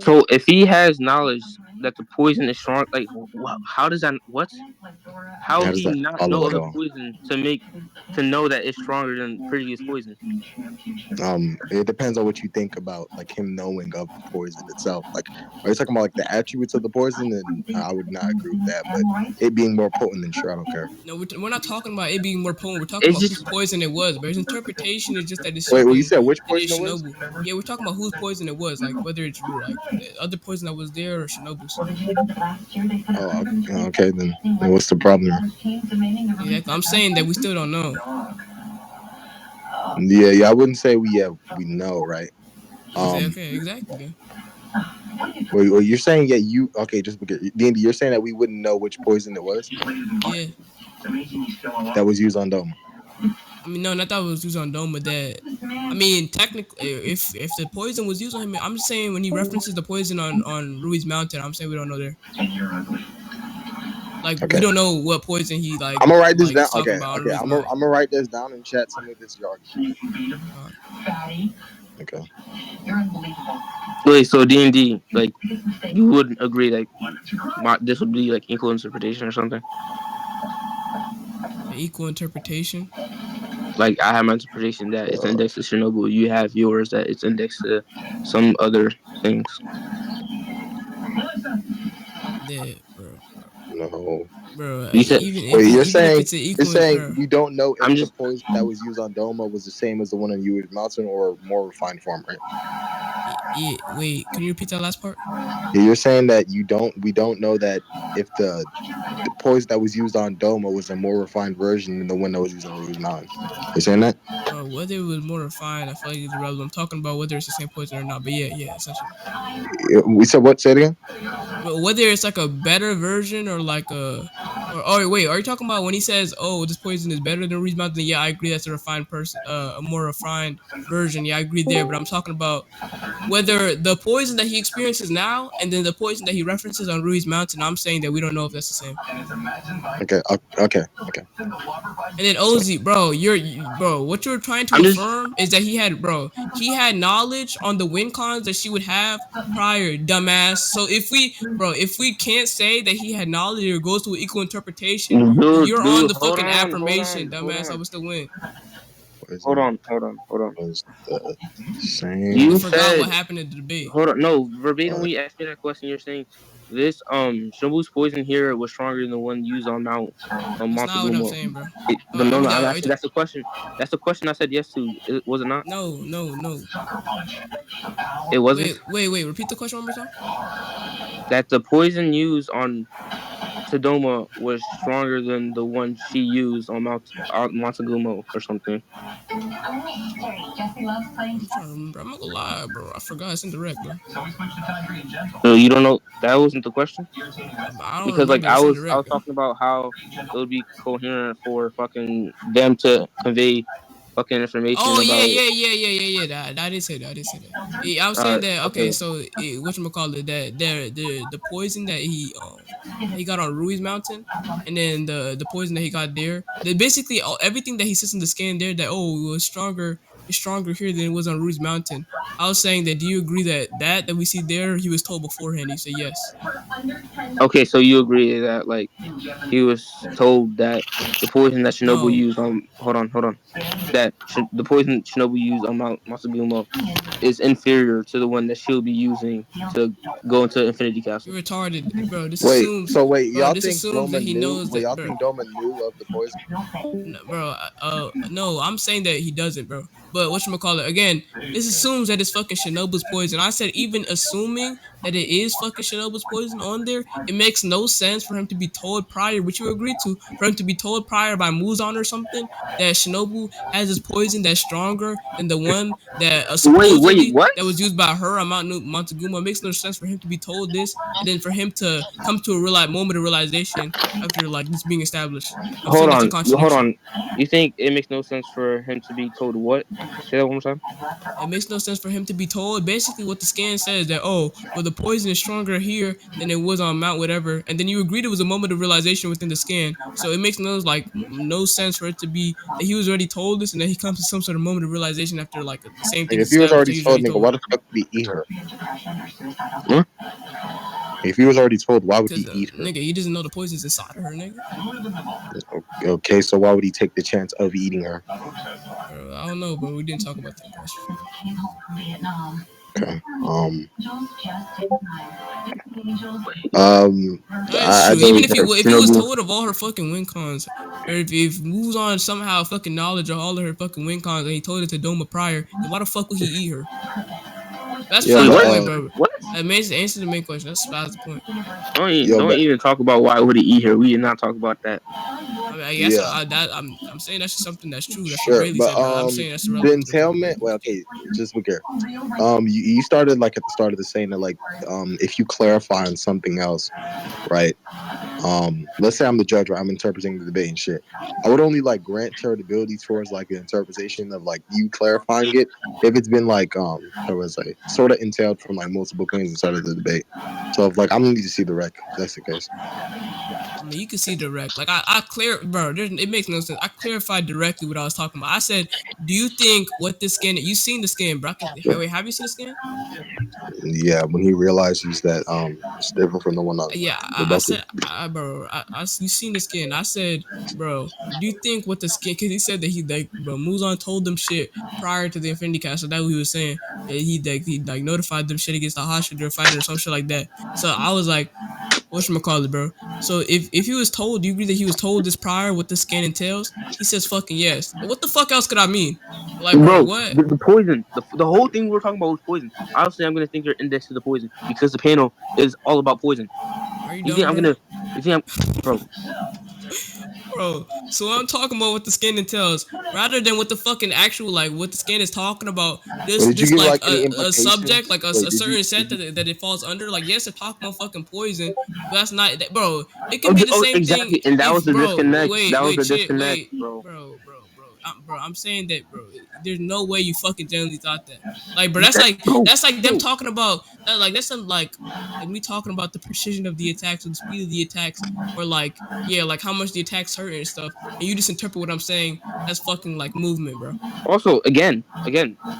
So if he has knowledge that the poison is strong, like how does that what? How How would does he that not follow know at of the all? poison to know that it's stronger than previous poison? It depends on what you think about like him knowing of the poison itself. Like, are you talking about like the attributes of the poison? And I would not agree with that. But it being more potent, then sure, I don't care. No, we're not talking about it being more potent. We're talking It's about whose just poison it was. But his interpretation is just that it's Wait, well, you fucking said which that poison it's it was? Shinobu. Yeah, we're talking about whose poison it was. Like whether it's like the other poison that was there or Shinobu's. Oh, okay. Then what's the problem? Exactly. I'm saying that we still don't know. Yeah. I wouldn't say we know, right? Exactly. Um, Okay, exactly. well, you're saying you okay? Just because D&D, you're saying that we wouldn't know which poison it was Yeah. that was used on Dome. I mean, no, not that it was used on Dome, but that. I mean, technically, if the poison was used on him, I'm just saying when he references the poison on Rui's Mountain, I'm saying we don't know there. Like we Okay, don't know what poison he like I'm gonna write this like down. is talking Okay, about on okay, Rui's I'm gonna Mountain. I'm gonna write this down in chat. Tell me if this is your argument. Uh, Okay. wait. So D&D, like you wouldn't agree like this would be like equal interpretation or something? equal interpretation. Like I have my interpretation that it's indexed to Chernobyl. You have yours that it's indexed to some other things. That bro, No. bro. You said Wait, Even if it's an you're equal, saying bro. you don't know I'm if the just poison that was used on Doma was the same as the one on Ewing Mountain or more refined form, right? Wait, can you repeat that last part? Yeah, you're saying that we don't know that if the poison that was used on Doma was a more refined version than the one that was used on Rouge Mountain. You're saying that? Bro, whether it was more refined, I feel like it's irrelevant. I'm talking about whether it's the same poison or not. But yeah, essentially. We said what? Say it again. But whether it's like a better version or like a, or oh wait, are you talking about when he says, "Oh, this poison is better than Reed's Mountain"? Yeah, I agree. That's a refined person, a more refined version. Yeah, I agree there. But I'm talking about whether the poison that he experiences now and then the poison that he references on Rui's Mountain. I'm saying that we don't know if that's the same. Okay. Okay. And then So Ozzy, bro, bro, what you're trying to I'm just affirm is that he had knowledge on the win cons that she would have prior, dumbass. So if we can't say that he had knowledge or goes to an equal interpretation, you're on dude. the fucking affirmation, dumbass. I was still win. poison Hold on. was the You You same. forgot what said happened in the debate. hold on. No, verbatim. But When you asked me that question, you're saying this Shinobu's poison here was stronger than the one used on That's not what I'm Montezuma. saying, bro. But I no, mean, no. That's the question. That's the question I said yes to. Was it not? no. It wasn't. Wait. Repeat the question one more time. That the poison used on Tadoma was stronger than the one she used on Montezuma or something. I'm trying to remember. I'm not gonna lie, bro. I forgot. It's indirect, bro. So you don't know that wasn't the question I don't because like remember. It's I indirect, was bro. talking about how it would be coherent for fucking them to convey fucking information Oh yeah, about. That I did say that. I did say that. Yeah, I was saying that. Okay, Okay. so what you call it? That the poison that he got on Rui's Mountain, and then the poison that he got there. That basically everything that he sees in the scan there. That it was stronger. It's stronger here than it was on Rui's Mountain. I was saying that. Do you agree that we see there? He was told beforehand. You say yes. Okay, so you agree that like he was told that the poison that Shinobu No, used on hold on that the poison Shinobu used on Mount Masagumo is inferior to the one that she'll be using to go into Infinity Castle. you're retarded, bro. wait, Bro. y'all This think assumes that Doma he knew? knows Wait, that, y'all bro. think Doma knew of the poison? No, bro, no, I'm saying that he doesn't, bro. But whatchamacallit, again, this assumes that it's fucking Shinobu's poison. I said even assuming that it is fucking Shinobu's poison on there, it makes no sense for him to be told prior, which you agreed to, for him to be told prior by Muzan or something that Shinobu has this poison that's stronger than the one that Wait, supposedly what? that was used by her on Mount Montezuma. It makes no sense for him to be told this, and then for him to come to a real moment of realization after like this being established. I'm saying that's a Hold contradiction. on. You think it makes no sense for him to be told what? Say that one more time. It makes no sense for him to be told. Basically, what the scan says that, oh, well, the poison is stronger here than it was on Mount whatever, and then you agreed it was a moment of realization within the scan. So it makes no sense for it to be that he was already told this, and then he comes to some sort of moment of realization after like the same thing Like, is if he was established that already he was told, already nigga, told. why the fuck would he eat her? If he was already told, why would Because he eat her? nigga, he doesn't know the poison's inside of her, nigga. Okay, so why would he take the chance of eating her? Bro, I don't know, bro. We didn't talk about that question. Okay. That's I true. don't Even even. if he was Shinobu. told of all her fucking win cons, or if moves on somehow fucking knowledge of all of her fucking win cons, and he told it to Doma prior, then why the fuck would he eat her? That's Yeah, besides the but point, bro. What? Answer the main question. That's besides the point. yo, Don't but even talk about why would he eat her. We did not talk about that. I mean, I guess yeah, I'm saying that's just something that's true. That's what sure. Rayleigh But said, but I'm saying that's the irrelevant to the point. entailment. Well, okay, just look here. You started like at the start of the saying that like if you clarify on something else, right? Let's say I'm the judge, right? I'm interpreting the debate and shit. I would only like grant charitability towards like an interpretation of like you clarifying it if it's been like how was I sort of entailed from like multiple claims inside of the debate. So if like I'm gonna need to see the rec if that's the case. I mean, you can see direct. Like bro. It makes no sense. I clarified directly what I was talking about. I said, do you think what this scan? You seen the scan, bro? Wait, have you seen the scan? Yeah, when he realizes that it's different from the one on Yeah, the I bucket. said, bro, you seen the skin? I said, bro, do you think what the skin? Because he said that bro, Muzan told them shit prior to the Infinity Cast. So that's what he was saying. That he notified them shit against the Hashira fighter or some shit like that. So I was like, whatchamacallit, bro? So if he was told, do you agree that he was told this prior what the scan entails? He says fucking yes. What the fuck else could I mean? Like, bro, Bro, what? the poison. The whole thing we were talking about was poison. Obviously, I'm gonna think you're indexed to the poison because the panel is all about poison. Are you You think dumb, I'm bro? gonna? You think I'm, bro? Bro, so I'm talking about what the scan entails, rather than what the fucking actual like what the scan is talking about. But This did you this give like like any a subject, implications? like a Wait, certain set did you that it falls under. Like yes, they're talking about fucking poison, but that's not that, bro. It can Oh, be the same thing exactly. And that if was the bro. disconnect. Wait, That was wait, the shit, disconnect, wait, bro. bro. I'm saying that, bro. There's no way you fucking genuinely thought that. Like, bro, Bro, that's like them talking about that. Like that's some like me talking about the precision of the attacks or the speed of the attacks, or like yeah, like how much the attacks hurt and stuff, and you just interpret what I'm saying as fucking like movement, bro. Also, again,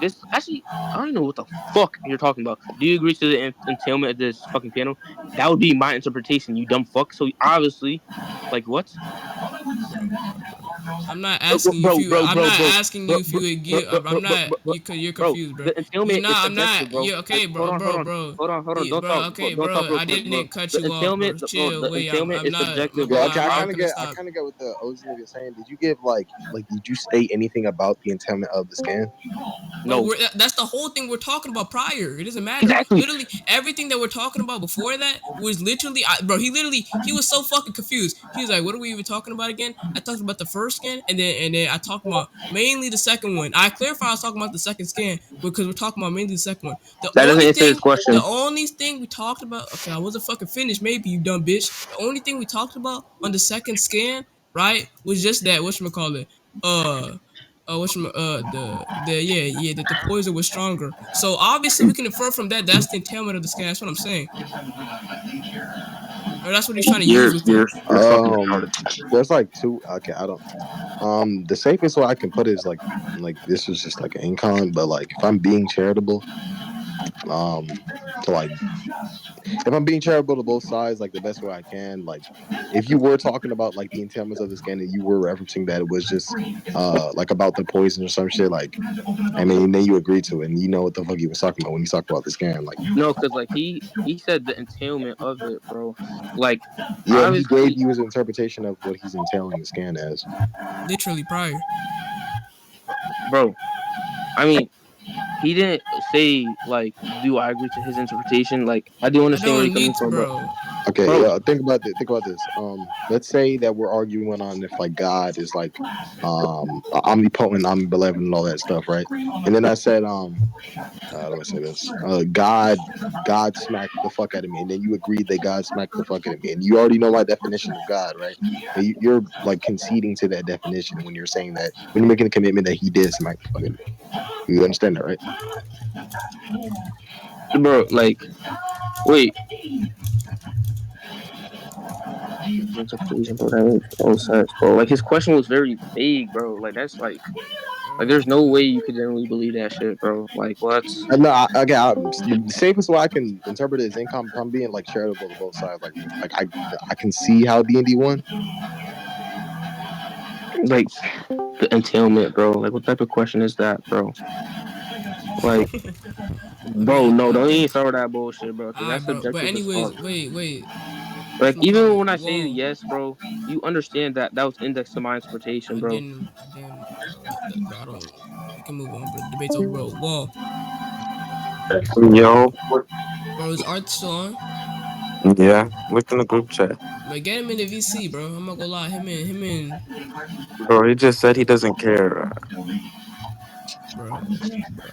this actually, I don't know what the fuck you're talking about. Do you agree to the entailment of this fucking panel? That would be my interpretation, you dumb fuck. So obviously, like what? I'm not asking you if Bro, you. bro, I'm bro, not bro, asking bro, you if bro, you would bro, give. bro, I'm bro, bro, not. bro, You're bro. confused, bro. The You're entailment is not. I'm not. subjective, bro. Yeah. Okay, Hold bro. on, hold Bro. on, Bro. hold on. Don't Bro. talk, Okay, don't talk bro. real I quick, bro. didn't cut The you off, entailment, bro. bro, Chill. the Wait. entailment I'm is not. subjective, Yeah, bro. okay. I'm I not kind of gonna get. I stop. kind of get what the OG nigga saying. Did you give like? Did you state anything about the entailment of the scan? Bro, No, that's the whole thing we're talking about prior. It doesn't matter. exactly. Literally, everything that we're talking about before that was literally, bro. He was so fucking confused. He was like, "What are we even talking about again?" I talked about the first scan, and then I talked about mainly the second one. I clarified I was talking about the second scan because we're talking about mainly the second one. That doesn't answer his The question. only thing we talked about. Okay, I wasn't fucking finished. Maybe you dumb bitch. The only thing we talked about on the second scan, right, was just that. Whatchamacallit? Uh that the poison was stronger. So obviously we can infer from that that's the entailment of the scan. That's what I'm saying. Or that's what he's trying to use You're with it. you're you're fucking retarded. There's like two. Okay, I don't. The safest way I can put it is like this is just like an incon, but like if I'm being charitable, um, to like if I'm being charitable to both sides, like the best way I can, like if you were talking about like the entailments of the scan and you were referencing that it was just like about the poison or some shit, like I mean then you agree to it and you know what the fuck he was talking about when he's talking about the scan, like No, because like he said the entailment of it, bro. Like yeah, and he gave obviously, you his interpretation of what he's entailing the scan as. Literally prior. bro. I mean, he didn't say like, do I agree to his interpretation? Like, I do I understand where you're don't coming need to, from, but bro. Okay, bro. think about think about this. Let's say that we're arguing on if like God is like omnipotent, omnibenevolent, and all that stuff, right? And then I said, how do I say this? God smacked the fuck out of me, and then you agreed that God smacked the fuck out of me, and you already know my definition of God, right? But you're like conceding to that definition when you're saying that when you're making a commitment that He did smack the fuck out of me. You understand that, right? Bro, like, wait. Interpretation, bro. That makes no sense, bro. Like his question was very vague, bro. Like that's like there's no way you could generally believe that shit, bro. Like what? No, the safest way I can interpret it is income. If I'm being like charitable to both sides, I can see how D&D won. Like the entailment, bro. Like what type of question is that, bro? Like, I bro, mean, no, I don't even think. start with that bullshit, bro. Because Alright, that's bro. But subjective as anyways, fuck. wait. Like Whatchamacallit? even when I say Whoa. yes, bro, you understand that that was indexed to my interpretation, And bro. then, bro, bro, I don't. We can move on, bro. Debate's over, bro. Whoa, Yo, bro. Is Art still on? yeah, look in the group chat. But get him in the VC, bro. I'm not gonna lie. Him in, Bro, he just said he doesn't care. bro, bro.